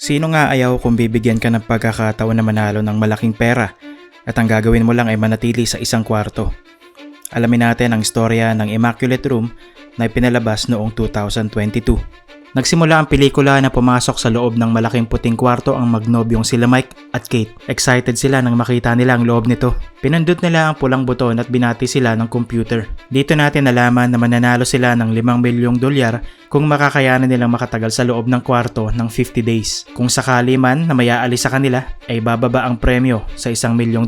Sino nga ayaw kung bibigyan ka ng pagkakataon na manalo ng malaking pera at ang gagawin mo lang ay manatili sa isang kwarto? Alamin natin ang istorya ng Immaculate Room na ipinalabas noong 2022. Nagsimula ang pelikula na pumasok sa loob ng malaking puting kwarto ang magnobyong sila Mike at Kate. Excited sila nang makita nila ang loob nito. Pinindot nila ang pulang buton at binati sila ng computer. Dito natin nalaman na mananalo sila ng $5 milyong kung makakayanan nilang makatagal sa loob ng kwarto ng 50 days. Kung sakali man na may aalis sa kanila, ay bababa ang premyo sa $1 milyong.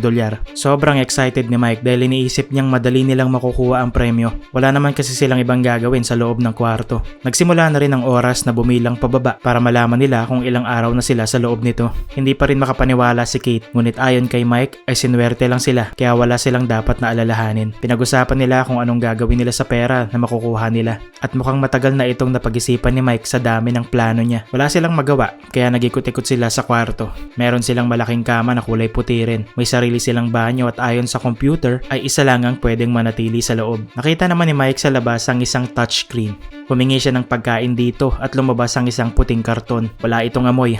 Sobrang excited ni Mike dahil iniisip niyang madali nilang makukuha ang premyo. Wala naman kasi silang ibang gagawin sa loob ng kwarto. Nagsimula na rin ang oras na bumilang pababa para malaman nila kung ilang araw na sila sa loob nito. Hindi pa rin makapaniwala si Kate, ngunit ayon kay Mike ay sinuwerte lang sila kaya wala silang dapat na alalahanin. Pinag-usapan nila kung anong gagawin nila sa pera na makukuha nila at mukhang matagal na itong napag-isipan ni Mike sa dami ng plano niya. Wala silang magawa kaya nag-ikot-ikot sila sa kwarto. Meron silang malaking kama na kulay puti rin. May sarili silang banyo at ayon sa computer ay isa lang ang pwedeng manatili sa loob. Nakita naman ni Mike sa labas ang isang touchscreen. Humingi siya ng pagkain dito at lumabas ang isang puting karton. Wala itong amoy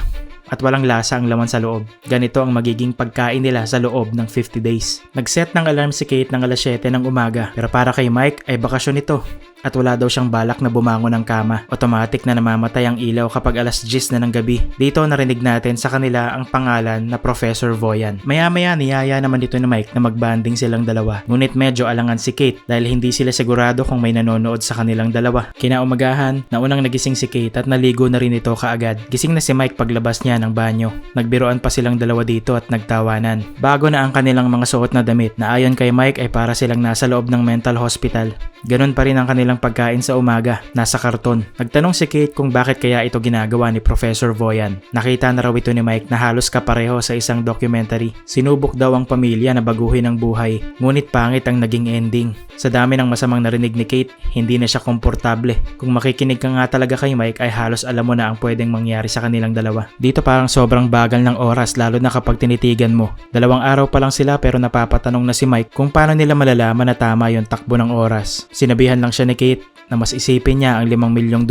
at walang lasa ang laman sa loob. Ganito ang magiging pagkain nila sa loob ng 50 days. Nag-set ng alarm si Kate ng alas 7 ng umaga pero para kay Mike ay bakasyon ito at wala daw siyang balak na bumangon ng kama. Automatic na namamatay ang ilaw kapag alas 10 na ng gabi. Dito narinig natin sa kanila ang pangalan na Professor Voyan. Maya-maya niyaya naman dito ni Mike na magbanding silang dalawa. Ngunit medyo alangan si Kate dahil hindi sila sigurado kung may nanonood sa kanilang dalawa. Kinaumagahan, naunang nagising si Kate at naligo na rin ito kaagad. Gising na si Mike paglabas niya ng banyo. Nagbiroan pa silang dalawa dito at nagtawanan. Bago na ang kanilang mga suot na damit na ayon kay Mike ay para silang nasa loob ng mental hospital. Ganon pa rin ang kanilang pagkain sa umaga, nasa karton. Nagtanong si Kate kung bakit kaya ito ginagawa ni Professor Voyan. Nakita na raw ito ni Mike na halos kapareho sa isang documentary. Sinubok daw ang pamilya na baguhin ang buhay, ngunit pangit ang naging ending. Sa dami ng masamang narinig ni Kate, hindi na siya komportable. Kung makikinig ka nga talaga kay Mike ay halos alam mo na ang pwedeng mangyari sa kanilang dalawa. Dito parang sobrang bagal ng oras lalo na kapag tinitigan mo. 2 araw pa lang sila pero napapatanong na si Mike kung paano nila malalaman na tama yung takbo ng oras. Sinabihan lang siya ni Kate na mas isipin niya ang $5 milyong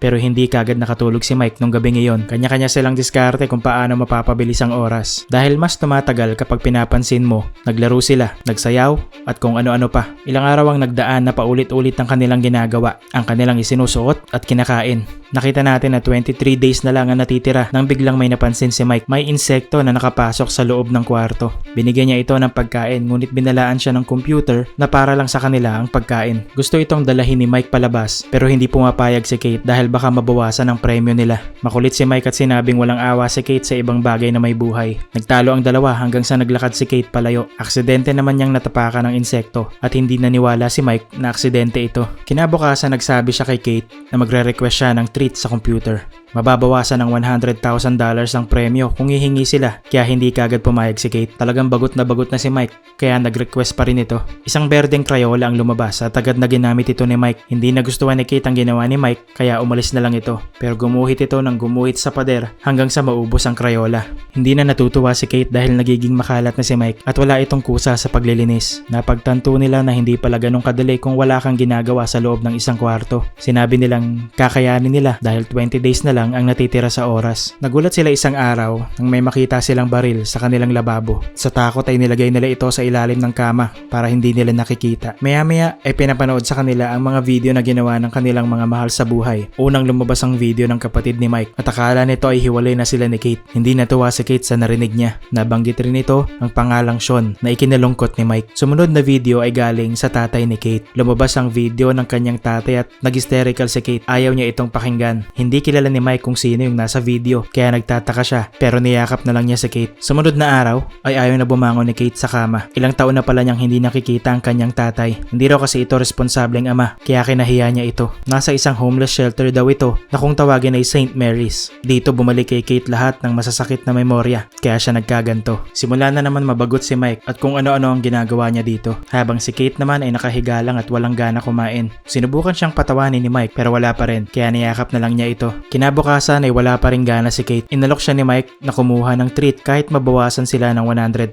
pero hindi kagad nakatulog si Mike nung gabi ngayon. Kanya-kanya silang diskarte kung paano mapapabilis ang oras. Dahil mas tumatagal kapag pinapansin mo, naglaro sila, nagsayaw at kung ano-ano pa. Ilang araw ang nagdaan na paulit-ulit ang kanilang ginagawa, ang kanilang isinusuot at kinakain. Nakita natin na 23 days na lang ang natitira nang biglang may napansin si Mike. May insekto na nakapasok sa loob ng kwarto. Binigyan niya ito ng pagkain ngunit binalaan siya ng computer na para lang sa kanila ang pagkain. Gusto itong dalahin ni Mike palabas pero hindi pumapayag si Kate dahil baka mabawasan ang premyo nila. Makulit si Mike at sinabing walang awa si Kate sa ibang bagay na may buhay. Nagtalo ang dalawa hanggang sa naglakad si Kate palayo. Aksidente naman niyang natapakan ng insekto at hindi naniwala si Mike na aksidente ito. Kinabukasan nagsabi siya kay Kate na magre-request siya ng treat sa computer. Mababawasan ng $100,000 ang premyo kung hihingi sila kaya hindi kagad pumayag si Kate. Talagang bagot na si Mike kaya nag-request pa rin ito. Isang berdeng Crayola ang lumabas at agad na ginamit ito ni Mike. Hindi nagustuhan ni Kate ang ginawa ni Mike kaya umalis na lang ito. Pero gumuhit ito ng gumuhit sa pader hanggang sa maubos ang Crayola. Hindi na natutuwa si Kate dahil nagiging makalat na si Mike at wala itong kusa sa paglilinis. Napagtanto nila na hindi pala ganun kadali kung wala kang ginagawa sa loob ng isang kwarto. Sinabi nilang kakayanin nila dahil 20 days na lang ang natitira sa oras. Nagulat sila isang araw nang may makita silang baril sa kanilang lababo. Sa takot ay nilagay nila ito sa ilalim ng kama para hindi nila nakikita. Maya-maya ay pinapanood sa kanila ang mga video na ginawa ng kanilang mga mahal sa buhay. Unang lumabas ang video ng kapatid ni Mike at akala nito ay hiwalay na sila ni Kate. Hindi natuwa si Kate sa narinig niya. Nabanggit rin ito ang pangalang Sean na ikinalungkot ni Mike. Sumunod na video ay galing sa tatay ni Kate. Lumabas ang video ng kanyang tatay at nag-hysterical si Kate. Ayaw niya itong pakinggan. Hindi kilala ni Mike kung sino yung nasa video kaya nagtataka siya pero niyakap na lang niya si Kate. Sumunod na araw ay ayaw na bumangon ni Kate sa kama. Ilang taon na pala niyang hindi nakikita ang kanyang tatay. Hindi raw kasi ito responsableng ama kaya kinahiya niya ito. Nasa isang homeless shelter daw ito na kung tawagin ay St. Mary's. Dito bumalik kay Kate lahat ng masasakit na memorya kaya siya nagkaganto. Simula na naman mabagot si Mike at kung ano-ano ang ginagawa niya dito. Habang si Kate naman ay nakahiga lang at walang gana kumain. Sinubukan siyang patawanin ni Mike pero wala pa rin kaya niyakap na lang niya ito. Kinabukasan Kinabukasan ay wala pa rin gana si Kate. Inalok siya ni Mike na kumuha ng treat kahit mabawasan sila ng 100,000.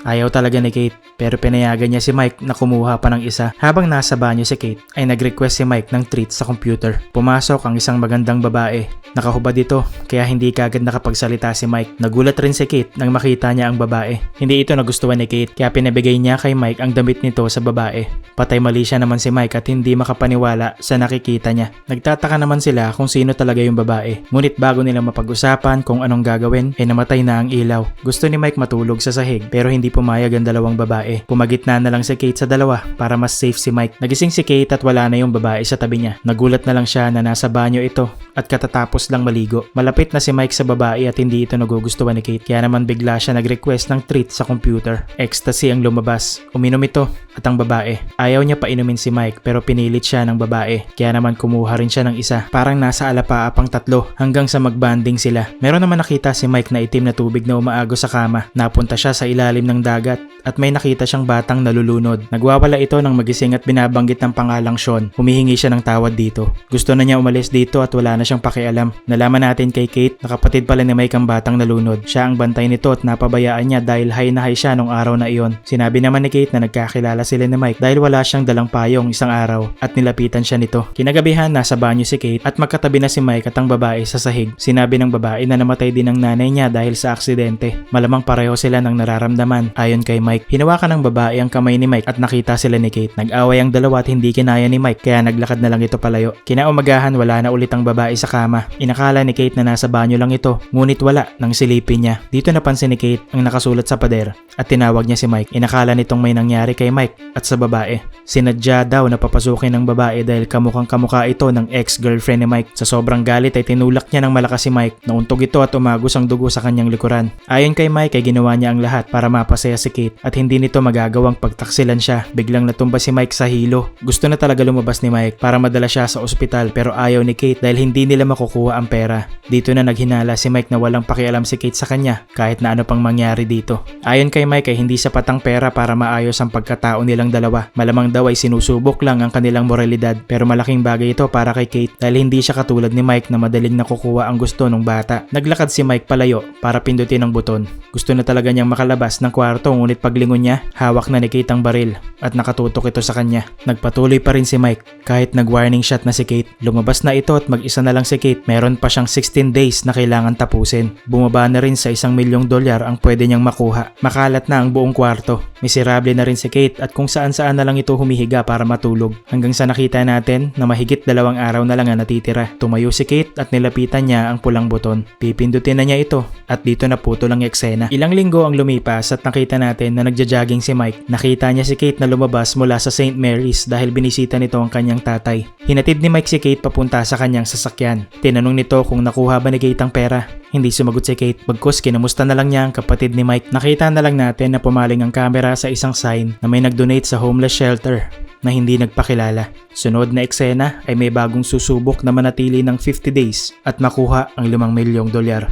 Ayaw talaga ni Kate pero pinayagan niya si Mike na kumuha pa ng isa. Habang nasa banyo si Kate ay nag-request si Mike ng treat sa computer. Pumasok ang isang magandang babae. Nakahubad ito kaya hindi kagad nakapagsalita si Mike. Nagulat rin si Kate nang makita niya ang babae. Hindi ito nagustuhan ni Kate kaya pinabigay niya kay Mike ang damit nito sa babae. Patay mali siya naman si Mike at hindi makapaniwala sa nakikita niya. Nagtataka naman sila kung sino talaga yung babae. Ngunit bago nila mapag-usapan kung anong gagawin, ay namatay na ang ilaw. Gusto ni Mike matulog sa sahig pero hindi pumayag ang dalawang babae. Pumagitna na lang si Kate sa dalawa para mas safe si Mike. Nagising si Kate at wala na yung babae sa tabi niya. Nagulat na lang siya na nasa banyo ito at katatapos lang maligo. Malapit na si Mike sa babae at hindi ito nagugustuhan ni Kate. Kaya naman bigla siya nag-request ng treat sa computer. Ecstasy ang lumabas. Uminom ito at ang babae. Ayaw niya pa inumin si Mike pero pinilit siya ng babae. Kaya naman kumuha rin siya ng isa. Parang nasa alapaapang tatlo hanggang sa magbanding sila. Meron naman nakita si Mike na itim na tubig na umaagos sa kama. Napunta siya sa ilalim ng dagat at may nakita siyang batang nalulunod. Nagwawala ito ng magising at binabanggit ng pangalang Sean. Humihingi siya ng tawad dito. Gusto na niya umalis dito at wala na siyang pakialam. Nalaman natin kay Kate na kapatid pala ni Mike ang batang nalunod. Siya ang bantay nito at napabayaan niya dahil high na high siya nung araw na iyon. Sinabi naman ni Kate na nagkakilala sila ni Mike dahil wala siyang dalang payong isang araw at nilapitan siya nito. Kinagabihan nasa banyo si Kate at magkatabi na si Mike at ang babae sa sahig. Sinabi ng babae na namatay din ang nanay niya dahil sa aksidente. Malamang pareho sila ng nararamdaman ayon kay Mike. Hinawakan ng babae ang kamay ni Mike at nakita sila ni Kate. Nag-away ang dalawa at hindi kinaya ni Mike kaya naglakad na lang ito palayo. Kinaumagahan wala na ulit ang babae sa kama. Inakala ni Kate na nasa banyo lang ito ngunit wala nang silipin niya. Dito napansin ni Kate ang nakasulat sa pader at tinawag niya si Mike. Inakala nitong may nangyari kay Mike at sa babae. Sinadya daw na papasukin ng babae dahil kamukhang kamukha ito ng ex-girlfriend ni Mike. Sa sobrang galit ay tinulak niya ng malakas si Mike. Nauntog ito at umagos ang dugo sa kanyang likuran. Ayon kay Mike ay ginawa niya ang lahat para mapasaya si Kate at hindi nito magagawang pagtaksilan siya. Biglang natumba si Mike sa hilo. Gusto na talaga lumabas ni Mike para madala siya sa ospital pero ayaw ni Kate dahil hindi nila makukuha ang pera. Dito na naghinala si Mike na walang pakialam si Kate sa kanya kahit na ano pang mangyari dito. Ayon kay Mike ay hindi sapat ang pera para maayos ang pagkatao nilang dalawa. Malamang daw ay sinusubok lang ang kanilang moralidad pero malaking bagay ito para kay Kate dahil hindi siya katulad ni Mike na madaling nakukuha ang gusto ng bata. Naglakad si Mike palayo para pindutin ang buton. Gusto na talaga niyang makalabas ng kwarto ngunit paglingon niya, hawak na ni Kate ang baril at nakatutok ito sa kanya. Nagpatuloy pa rin si Mike kahit nag-warning shot na si Kate. Lumabas na ito at mag-isa na lang si Kate. Meron pa siyang 16 days na kailangan tapusin. Bumaba na rin sa $1,000,000 ang pwede niyang makuha. Makalat na ang buong kwarto. Miserable na rin si Kate at kung saan-saan na lang ito humihiga para matulog. Hanggang sa nakita natin na mahigit 2 araw na lang ang natitira. Tumayo si Kate at nilapitan niya ang pulang buton. Pipindutin na niya ito at dito na puto lang eksena. Ilang linggo ang lumipas at nakita natin na nagja-jogging si Mike. Nakita niya si Kate na lumabas mula sa St. Mary's dahil binisita nito ang kanyang tatay. Hinatid ni Mike si Kate papunta sa kanyang sasakyan. Tinanong nito kung nakuha ba ni Kate ang pera. Hindi sumagot si Kate. Bagkus kinamusta na lang niya ang kapatid ni Mike. Nakita na lang natin na pumaling ang camera sa isang sign na may nag-donate sa homeless shelter na hindi nagpakilala. Sunod na eksena ay may bagong susubok na manatili ng 50 days at makuha ang $5,000,000.